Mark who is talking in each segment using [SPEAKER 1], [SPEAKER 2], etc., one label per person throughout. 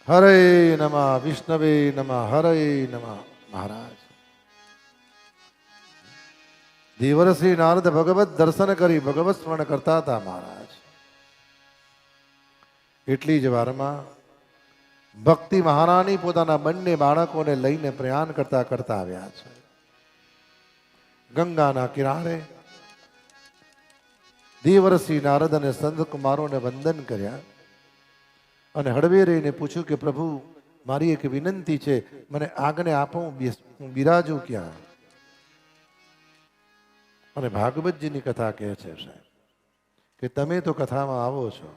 [SPEAKER 1] હરે નમઃ વિષ્ણવે નમઃ હરે નમઃ. મહારાજ દેવર્ષિ નારદ ભગવત દર્શન કરી ભગવત સ્મરણ કરતા હતા. મહારાજ એટલી જ વારમાં ભક્તિ મહારાણી પોતાના બંને બાળકોને લઈને પ્રયાણ કરતા કરતા આવ્યા છે. ગંગાના કિનારે દેવર્ષિ નારદ અને સંત કુમારોને વંદન કર્યા અને હળવે રહીને પૂછ્યું કે પ્રભુ મારી એક વિનંતી છે, મને આજ્ઞા આપો, હું બિરાજું ક્યાં? અને ભાગવતજીની કથા કહે છે સાહેબ કે તમે તો કથામાં આવો છો,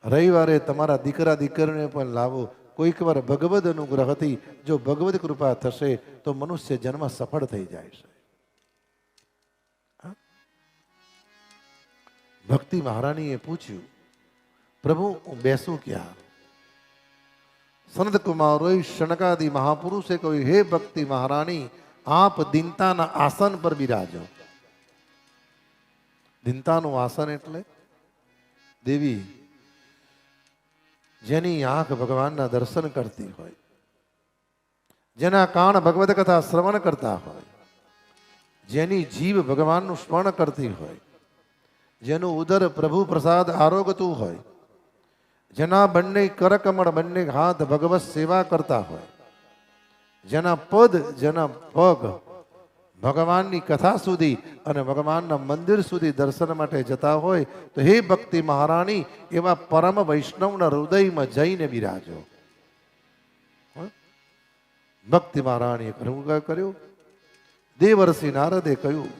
[SPEAKER 1] રવિવારે તમારા દીકરા દીકરીને પણ લાવો. કોઈક વાર ભગવદ અનુગ્રહથી જો ભગવદ કૃપા થશે તો મનુષ્ય જન્મ સફળ થઈ જાય છે. ભક્તિ મહારાણીએ પૂછ્યું પ્રભુ હું બેસું ક્યાં? સંત કુમારોએ શનકાદી મહાપુરુષે કહ્યું હે ભક્તિ મહારાણી આપ દીનતાના આસન પર બિરાજો. દીનતાનું આસન એટલે દેવી જેની આંખ ભગવાનના દર્શન કરતી હોય, જેના કાન ભગવદ કથા શ્રવણ કરતા હોય, જેની જીભ ભગવાનનું સ્મરણ કરતી હોય, જેનું ઉદર પ્રભુ પ્રસાદ આરોગતું હોય, જેના બંને કરકમળ બંને હાથ ભગવત સેવા કરતા હોય, જેના પદ જેના પગ ભગવાનની કથા સુધી અને ભગવાનના મંદિર સુધી દર્શન માટે જતા હોય તો હે ભક્તિ મહારાણી એવા પરમ વૈષ્ણવના હૃદયમાં જઈને બિરાજો. ભક્તિ મહારાણીએ કર્યું. દેવર્ષિ નારદે કહ્યું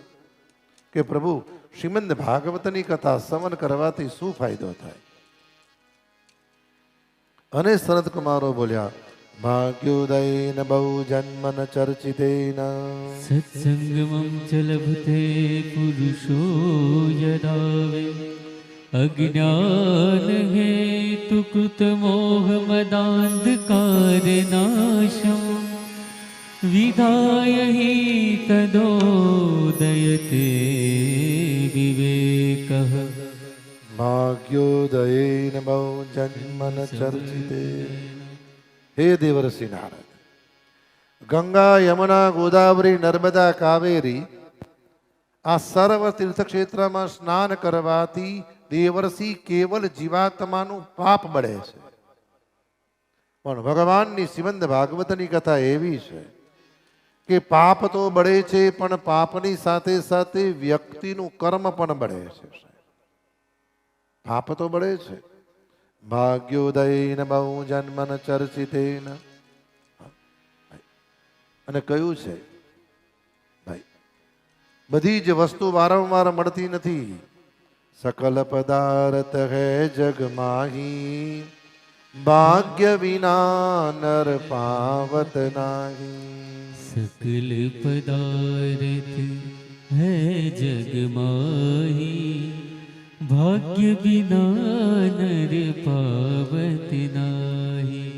[SPEAKER 1] કે પ્રભુ શ્રીમદ ભાગવતની કથા શ્રવણ કરવાથી શું ફાયદો થાય? અને સનત કુમારો બોલ્યા ભાગ્યોદયન બહુ જન્મન ચર્ચિતેન
[SPEAKER 2] સત્સંગમં ચ લભતે પુરુષો યદાવે અજ્ઞાન હેતુ કૃત મોહ મદાંધકારનાશમ વિધાય હિ તદોદયતે વિવેકઃ.
[SPEAKER 1] ભાગ્યોદયેન બહુ જન્મન ચર્ચિતે. હે દેવર્ષિ નારદ, ગંગા યમુના ગોદાવરી નર્મદા કાવેરી આ સર્વ તીર્થક્ષેત્રમાં સ્નાન કરવાથી દેવર્ષિ કેવલ જીવાત્માનું પાપ બળે છે. પણ ભગવાનની શ્રીમદ ભાગવતની કથા એવી છે કે પાપ તો બળે છે પણ પાપની સાથે સાથે વ્યક્તિનું કર્મ પણ બળે છે. પાપ તો બળે છે. ભાગ્યોદયન બહુ જન્મન ચર્ચિતેન. અને કયું છે ભાઈ બધી જ વસ્તુ વારંવાર મળતી નથી. સકલ પદાર્થ હૈ જગ માહી ભાગ્ય વિના નર પાવત નાહી.
[SPEAKER 2] સકલ પદાર્થ હૈ જગ માહી ભાગ્ય વિના નર પાવત નાહી.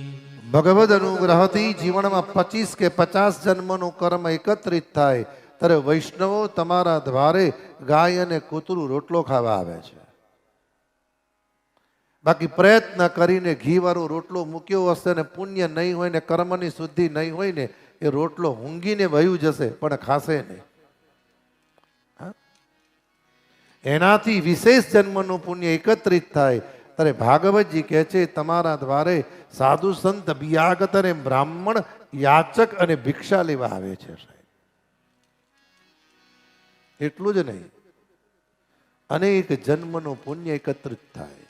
[SPEAKER 1] ભગવદ અનુગ્રહથી જીવનમાં 25 કે 50 જન્મનું કર્મ એકત્રિત થાય ત્યારે વૈષ્ણવો તમારા દ્વારે ગાય અને કૂતરું રોટલો ખાવા આવે છે. બાકી પ્રયત્ન કરીને ઘીવાળો રોટલો મૂક્યો હશે ને પુણ્ય નહીં હોય ને કર્મની શુદ્ધિ નહીં હોય ને એ રોટલો ઊંઘીને વયું જશે પણ ખાશે નહીં. એનાથી વિશેષ જન્મનું પુણ્ય એકત્રિત થાય ત્યારે ભાગવતજી કહે છે તમારા દ્વારે સાધુ સંત બિયાગત અને બ્રાહ્મણ યાચક અને ભિક્ષા લેવા આવે છે. એટલું જ નહીં, અનેક જન્મનું પુણ્ય એકત્રિત થાય.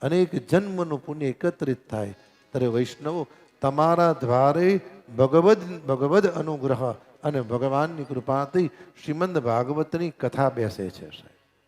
[SPEAKER 1] અનેક જન્મનું પુણ્ય એકત્રિત થાય ત્યારે વૈષ્ણવો તમારા દ્વારે ભગવદ અનુગ્રહ અને ભગવાનની કૃપાથી શ્રીમદ ભાગવતની કથા બેસે છે.